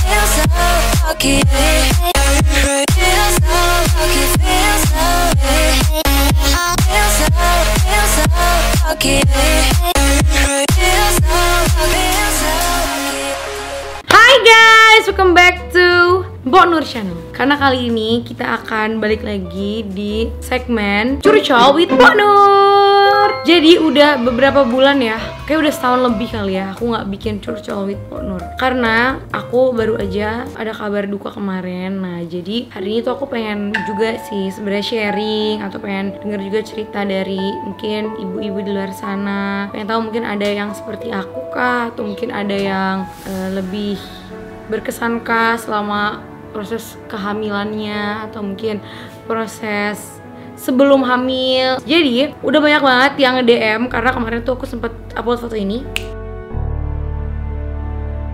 Hai guys, welcome back to Mbok Nur Channel. Karena kali ini kita akan balik lagi di segmen Curcol with Mbok Nur. Jadi udah beberapa bulan ya, kayak udah setahun lebih kali ya aku nggak bikin Curcol with Mbok Nur. Karena aku baru aja ada kabar duka kemarin. Nah jadi hari ini tuh aku pengen juga sih sebenarnya sharing atau pengen denger juga cerita dari mungkin ibu-ibu di luar sana. Pengen tahu mungkin ada yang seperti aku kah, atau mungkin ada yang lebih berkesankah selama proses kehamilannya, atau mungkin proses sebelum hamil. Jadi udah banyak banget yang nge-DM karena kemarin tuh aku sempet upload foto ini.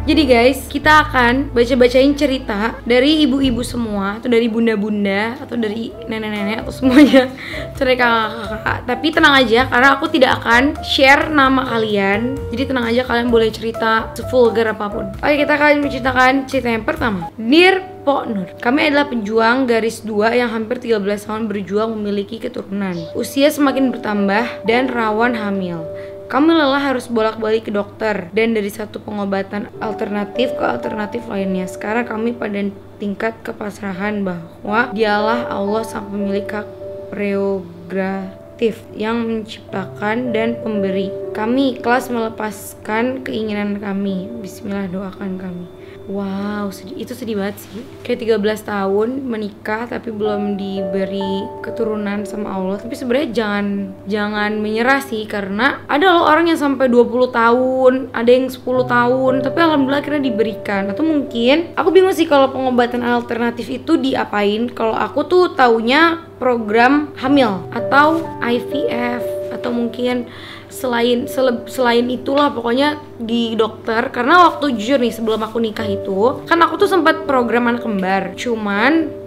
Jadi guys, kita akan baca-bacain cerita dari ibu-ibu semua, atau dari bunda-bunda, atau dari nenek-nenek, atau semuanya, atau dari kakak-kakak. Tapi tenang aja, karena aku tidak akan share nama kalian. Jadi tenang aja, kalian boleh cerita sevulgar apapun. Oke, kita akan menceritakan cerita yang pertama. Dear Mbok Nur, kami adalah pejuang garis 2 yang hampir 13 tahun berjuang memiliki keturunan. Usia semakin bertambah dan rawan hamil. Kami lelah harus bolak-balik ke dokter dan dari satu pengobatan alternatif ke alternatif lainnya. Sekarang kami pada tingkat kepasrahan bahwa dialah Allah sang pemilik hak prerogatif yang menciptakan dan pemberi. Kami ikhlas melepaskan keinginan kami. Bismillah, doakan kami. Wow, itu sedih banget sih. Kayak 13 tahun menikah tapi belum diberi keturunan sama Allah. Tapi sebenarnya jangan menyerah sih, karena ada loh orang yang sampai 20 tahun, ada yang 10 tahun, tapi alhamdulillah akhirnya diberikan. Atau mungkin aku bingung sih kalau pengobatan alternatif itu diapain. Kalau aku tuh taunya program hamil atau IVF, atau mungkin selain itulah pokoknya di dokter. Karena waktu jujur nih, sebelum aku nikah itu kan aku tuh sempat program anak kembar, cuman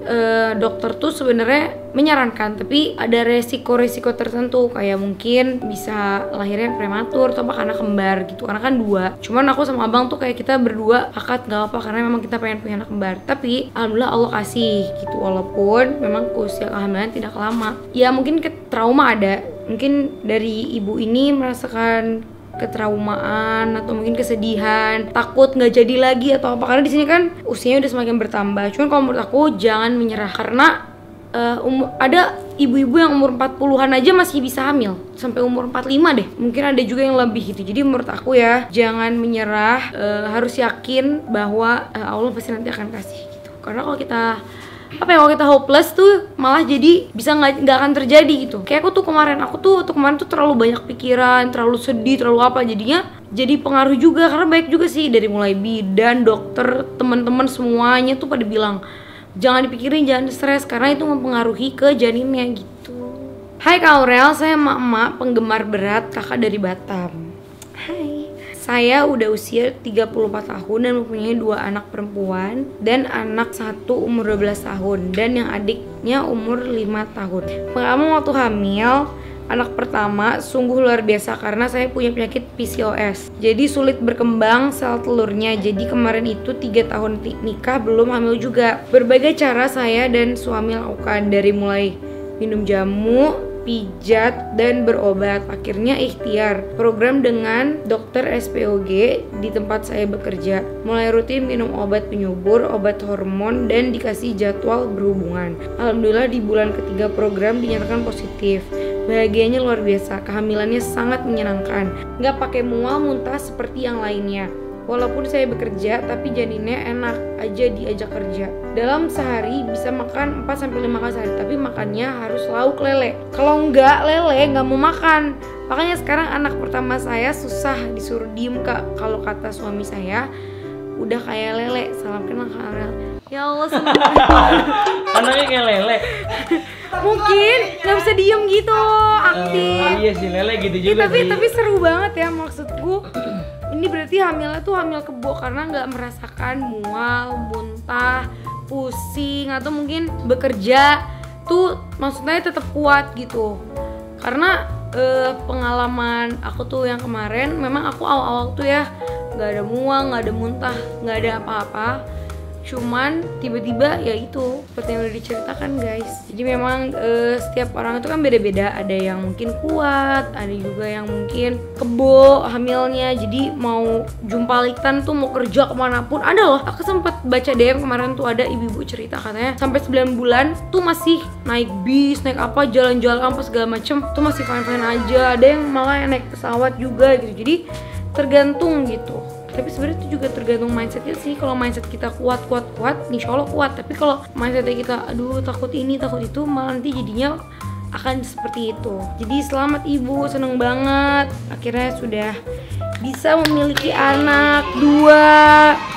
dokter tuh sebenarnya menyarankan, tapi ada resiko-resiko tertentu, kayak mungkin bisa lahirnya prematur atau bahkan anak kembar gitu, karena kan 2. Cuman aku sama abang tuh kayak kita berdua akad gak apa, karena memang kita pengen punya anak kembar. Tapi alhamdulillah Allah kasih gitu, walaupun memang usia kehamilan tidak lama. Ya mungkin trauma ada, mungkin dari ibu ini merasakan ketraumaan atau mungkin kesedihan, takut nggak jadi lagi atau apa, karena di sini kan usianya udah semakin bertambah. Cuman kalau menurut aku jangan menyerah, karena ada ibu-ibu yang umur 40-an aja masih bisa hamil sampai umur 45 deh, mungkin ada juga yang lebih gitu. Jadi menurut aku ya jangan menyerah, harus yakin bahwa Allah pasti nanti akan kasih gitu. Karena kalau kita kalau kita hopeless tuh malah jadi bisa nggak akan terjadi gitu. Kayak aku tuh kemarin tuh terlalu banyak pikiran, terlalu sedih, terlalu apa, jadinya jadi pengaruh juga. Karena banyak juga sih dari mulai bidan, dokter, teman-teman semuanya tuh pada bilang jangan dipikirin, jangan stres, karena itu mempengaruhi ke janinnya gitu. Hai Kak Aurel, saya emak-emak penggemar berat, kakak dari Batam. Hai. Saya udah usia 34 tahun dan mempunyai 2 anak perempuan dan anak 1 umur 12 tahun dan yang adiknya umur 5 tahun. Pengalaman waktu hamil anak pertama sungguh luar biasa karena saya punya penyakit PCOS. Jadi sulit berkembang sel telurnya. Jadi kemarin itu 3 tahun nikah belum hamil juga. Berbagai cara saya dan suami lakukan, dari mulai minum jamu, pijat, dan berobat. Akhirnya ikhtiar program dengan dokter SPOG di tempat saya bekerja. Mulai rutin minum obat penyubur, obat hormon, dan dikasih jadwal berhubungan. Alhamdulillah di bulan ketiga program dinyatakan positif. Bahagianya luar biasa, kehamilannya sangat menyenangkan. Nggak pakai mual muntah seperti yang lainnya. Walaupun saya bekerja, tapi janinnya enak aja diajak kerja. Dalam sehari bisa makan 4-5 kali sehari, tapi makannya harus lauk lele. Kalau nggak lele, nggak mau makan. Makanya sekarang anak pertama saya susah disuruh diem, Kak. Kalau kata suami saya, udah kayak lele. Salam kenal Kak Aurel. Ya Allah, seneng. Anaknya kayak lele. Mungkin nggak bisa diem gitu, aktif. Iya sih, lele gitu juga. Tapi seru banget ya, maksudku. Ini berarti hamilnya tuh hamil kebo karena nggak merasakan mual, muntah, pusing, atau mungkin bekerja tuh maksudnya tetap kuat gitu. Karena pengalaman aku tuh yang kemarin, memang aku awal-awal tuh ya nggak ada mual, nggak ada muntah, nggak ada apa-apa. Cuman tiba-tiba ya itu seperti yang udah diceritakan guys. Jadi memang setiap orang itu kan beda-beda. Ada yang mungkin kuat, ada juga yang mungkin kebo hamilnya. Jadi mau jumpalitan tuh, mau kerja kemanapun ada loh. Aku sempat baca DM kemarin tuh, ada ibu-ibu cerita katanya sampai 9 bulan tuh masih naik bis, naik apa, jalan-jalan apa segala macem tuh masih fine-fine aja. Ada yang malah yang naik pesawat juga gitu. Jadi tergantung gitu. Tapi sebenarnya itu juga tergantung mindsetnya sih. Kalau mindset kita kuat, insya Allah kuat. Tapi kalau mindsetnya kita, aduh takut ini, takut itu, malah nanti jadinya akan seperti itu. Jadi selamat ibu, seneng banget akhirnya sudah bisa memiliki anak 2.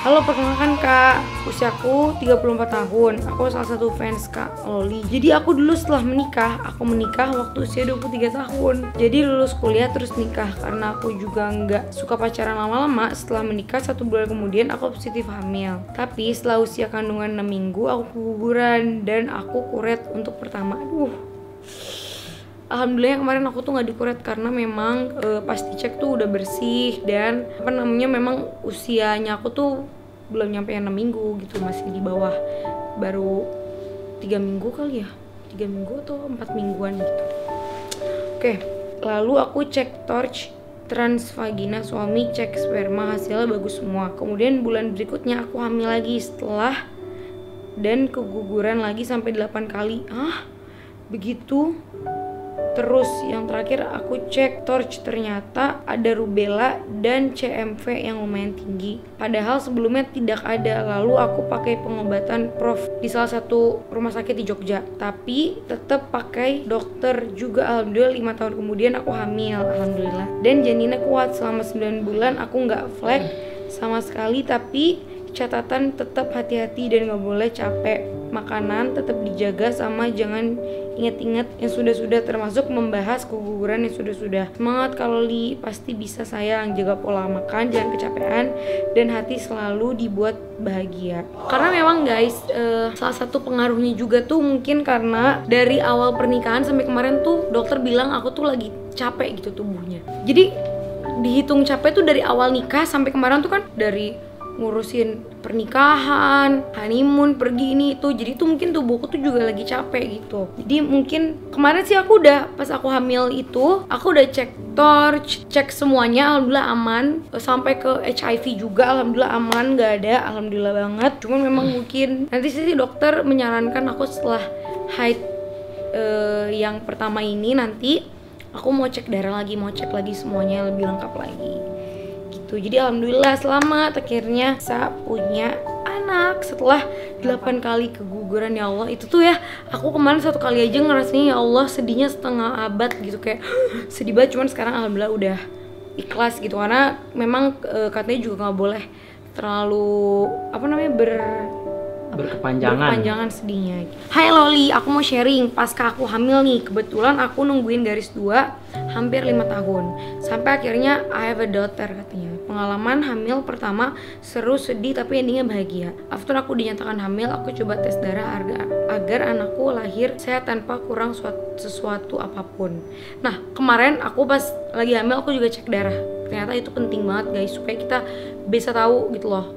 Halo, perkenalkan kak, usiaku 34 tahun. Aku salah satu fans kak Loli. Jadi aku dulu setelah menikah, aku menikah waktu usia 23 tahun. Jadi lulus kuliah terus nikah. Karena aku juga nggak suka pacaran lama-lama, setelah menikah 1 bulan kemudian aku positif hamil. Tapi setelah usia kandungan 6 minggu aku keguguran dan aku kuret untuk pertama. Alhamdulillah kemarin aku tuh nggak dikuret karena memang pas dicek tuh udah bersih dan memang usianya aku tuh belum nyampe 6 minggu gitu, masih di bawah, baru 3 minggu kali ya, 3 minggu atau 4 mingguan gitu. Oke, lalu aku cek torch transvagina suami, cek sperma, hasilnya bagus semua. Kemudian bulan berikutnya aku hamil lagi setelah dan keguguran lagi sampai 8 kali. Begitu. Terus yang terakhir aku cek torch, ternyata ada rubella dan CMV yang lumayan tinggi. Padahal sebelumnya tidak ada. Lalu aku pakai pengobatan prof di salah satu rumah sakit di Jogja. Tapi tetap pakai dokter juga. Alhamdulillah 5 tahun kemudian aku hamil. Alhamdulillah. Dan janinnya kuat selama 9 bulan. Aku nggak flek sama sekali. Tapi catatan tetap hati-hati dan nggak boleh capek. Makanan tetap dijaga sama jangan ingat-ingat yang sudah-sudah, termasuk membahas keguguran yang sudah-sudah. Semangat kalau Li, pasti bisa sayang. Jaga pola makan, jangan kecapean, dan hati selalu dibuat bahagia. Karena memang guys, salah satu pengaruhnya juga tuh mungkin karena dari awal pernikahan sampai kemarin tuh dokter bilang aku tuh lagi capek gitu tubuhnya. Jadi dihitung capek tuh dari awal nikah sampai kemarin tuh kan dari ngurusin pernikahan, honeymoon, pergi ini itu. Jadi tuh mungkin tubuhku tuh juga lagi capek gitu. Jadi mungkin kemarin sih aku udah, pas aku hamil itu aku udah cek torch, cek semuanya, alhamdulillah aman. Sampai ke HIV juga alhamdulillah aman, gak ada, alhamdulillah banget. Cuman memang mungkin nanti sih dokter menyarankan aku setelah haid yang pertama ini nanti aku mau cek darah lagi, mau cek lagi semuanya lebih lengkap lagi. Jadi alhamdulillah selamat akhirnya bisa punya anak setelah 8 kali keguguran. Ya Allah, itu tuh ya, aku kemarin 1 kali aja ngerasanya ya Allah sedihnya setengah abad gitu, kayak sedih banget. Cuman sekarang alhamdulillah udah ikhlas gitu, karena memang katanya juga nggak boleh terlalu berkepanjangan sedihnya. Hai Loli, aku mau sharing. Pasca aku hamil nih, kebetulan aku nungguin garis 2 hampir 5 tahun. Sampai akhirnya I have a daughter katanya. Pengalaman hamil pertama seru, sedih, tapi endingnya bahagia. After aku dinyatakan hamil, aku coba tes darah agar anakku lahir sehat tanpa kurang sesuatu apapun. Nah, kemarin aku pas lagi hamil aku juga cek darah. Ternyata itu penting banget guys, supaya kita bisa tahu gitu loh,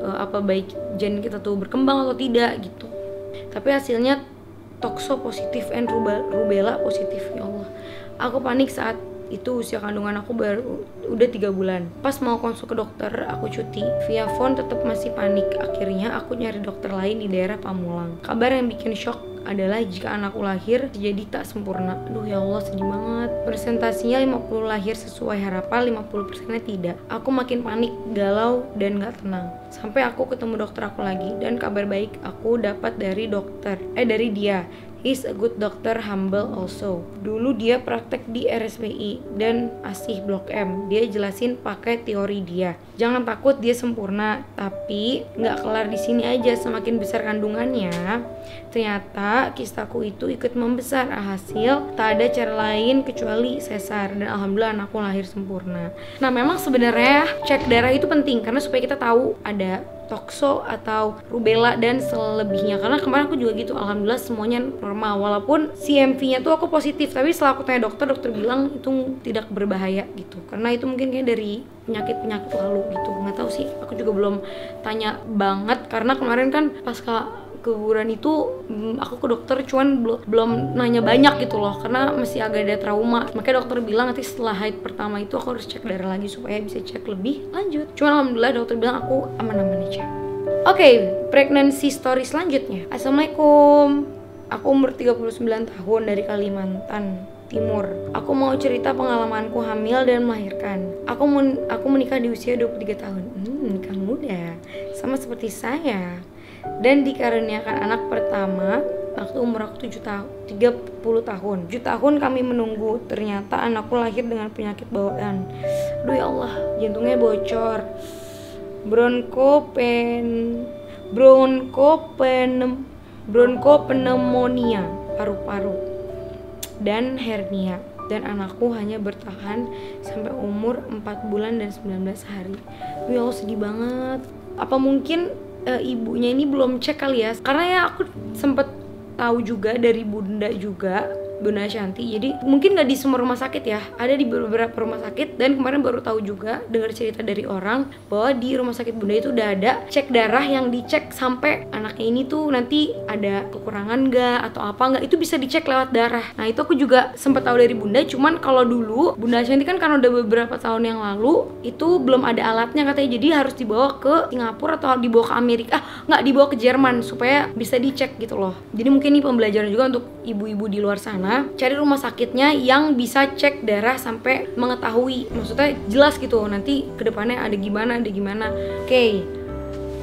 apa baik janin kita tuh berkembang atau tidak gitu. Tapi hasilnya tokso positif and rubella positif. Ya Allah, aku panik saat itu usia kandungan aku baru udah 3 bulan. Pas mau konsul ke dokter, aku cuti. Via phone tetap masih panik. Akhirnya aku nyari dokter lain di daerah Pamulang. Kabar yang bikin shock adalah jika anakku lahir jadi tak sempurna. Aduh ya Allah, sedih banget. Presentasinya 50 lahir sesuai harapan, 50%-nya tidak. Aku makin panik, galau, dan gak tenang. Sampai aku ketemu dokter aku lagi, dan kabar baik aku dapat dari dia. He's a good doctor, humble also. Dulu dia praktek di RSPI dan Asih Blok M. Dia jelasin pakai teori dia. Jangan takut, dia sempurna. Tapi nggak kelar di sini aja. Semakin besar kandungannya, ternyata kistaku itu ikut membesar. Hasil tak ada cara lain kecuali sesar, dan alhamdulillah anakku lahir sempurna. Nah, memang sebenarnya cek darah itu penting karena supaya kita tahu ada tokso atau rubella dan selebihnya. Karena kemarin aku juga gitu, alhamdulillah semuanya normal. Walaupun CMV-nya tuh aku positif, tapi setelah aku tanya dokter bilang itu tidak berbahaya gitu. Karena itu mungkin kayak dari penyakit lalu gitu. Nggak tahu sih, aku juga belum tanya banget karena kemarin kan pasca keguguran itu aku ke dokter cuman belum nanya banyak gitu loh karena masih agak ada trauma. Makanya dokter bilang nanti setelah haid pertama itu aku harus cek darah lagi supaya bisa cek lebih lanjut. Cuman alhamdulillah dokter bilang aku aman-aman aja. Oke, pregnancy story selanjutnya. Assalamualaikum. Aku umur 39 tahun dari Kalimantan Timur. Aku mau cerita pengalamanku hamil dan melahirkan. Aku menikah di usia 23 tahun. Nikah muda. Sama seperti saya. Dan dikaruniakan anak pertama waktu umur aku 30 tahun. 7 tahun kami menunggu. Ternyata anakku lahir dengan penyakit bawaan. Aduh ya Allah, jantungnya bocor. Bronkopneumonia paru-paru dan hernia. Dan anakku hanya bertahan sampai umur 4 bulan dan 19 hari. Ya Allah, sedih banget. Apa mungkin ibunya ini belum cek kali ya? Karena ya aku sempet tahu juga dari Bunda Shanti. Jadi mungkin nggak di semua rumah sakit ya, ada di beberapa rumah sakit. Dan kemarin baru tahu juga dengar cerita dari orang bahwa di rumah sakit Bunda itu udah ada cek darah yang dicek sampai anaknya ini tuh nanti ada kekurangan nggak atau apa nggak, itu bisa dicek lewat darah. Nah itu aku juga sempat tahu dari Bunda. Cuman kalau dulu Bunda Shanti kan karena udah beberapa tahun yang lalu itu belum ada alatnya katanya, jadi harus dibawa ke Singapura atau dibawa ke Amerika, nggak dibawa ke Jerman supaya bisa dicek gitu loh. Jadi mungkin ini pembelajaran juga untuk ibu-ibu di luar sana, cari rumah sakitnya yang bisa cek darah sampai mengetahui, maksudnya jelas gitu nanti kedepannya ada gimana. Oke.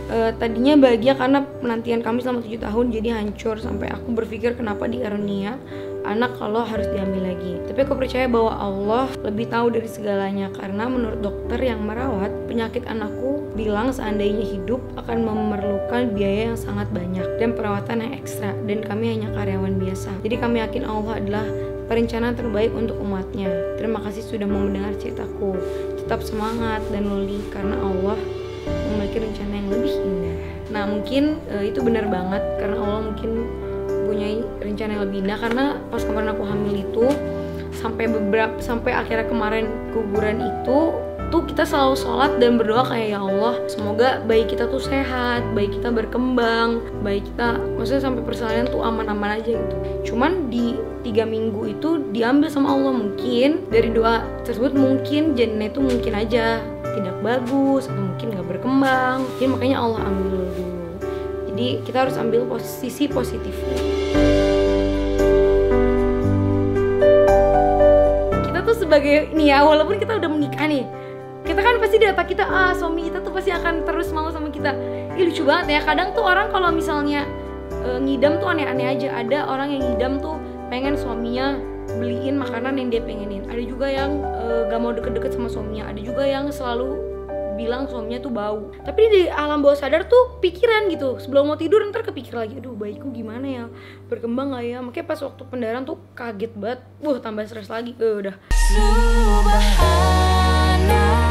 Tadinya bahagia karena penantian kami selama 7 tahun jadi hancur sampai aku berpikir kenapa dikarunia anak kalau harus diambil lagi. Tapi aku percaya bahwa Allah lebih tahu dari segalanya, karena menurut dokter yang merawat penyakit anakku bilang seandainya hidup akan memerlukan biaya yang sangat banyak dan perawatan yang ekstra, dan kami hanya karyawan biasa. Jadi kami yakin Allah adalah perencanaan terbaik untuk umatnya. Terima kasih sudah mau mendengar ceritaku. Tetap semangat dan loli karena Allah memiliki rencana yang lebih indah. Nah mungkin itu benar banget, karena Allah mungkin punya rencana yang lebih indah. Karena pas kemarin aku hamil itu sampai akhirnya kemarin kuburan itu tuh kita selalu sholat dan berdoa kayak ya Allah semoga bayi kita tuh sehat, bayi kita berkembang, bayi kita maksudnya sampai persalinan tuh aman-aman aja gitu. Cuman di 3 minggu itu diambil sama Allah. Mungkin dari doa tersebut mungkin janinnya itu mungkin aja tidak bagus atau mungkin gak berkembang, jadi makanya Allah ambil dulu. Jadi kita harus ambil posisi positifnya. Kita tuh sebagai nih ya, walaupun kita udah menikah nih, kita kan pasti di otak kita suami kita tuh pasti akan terus mau sama kita. Ih lucu banget ya, kadang tuh orang kalau misalnya ngidam tuh aneh-aneh aja. Ada orang yang ngidam tuh pengen suaminya beliin makanan yang dia pengenin. Ada juga yang gak mau deket-deket sama suaminya. Ada juga yang selalu bilang suaminya tuh bau. Tapi di alam bawah sadar tuh pikiran gitu, sebelum mau tidur ntar kepikir lagi, aduh bayiku gimana ya, berkembang gak ya. Makanya pas waktu pendarahan tuh kaget banget, tambah stres lagi. Udah Subhanallah.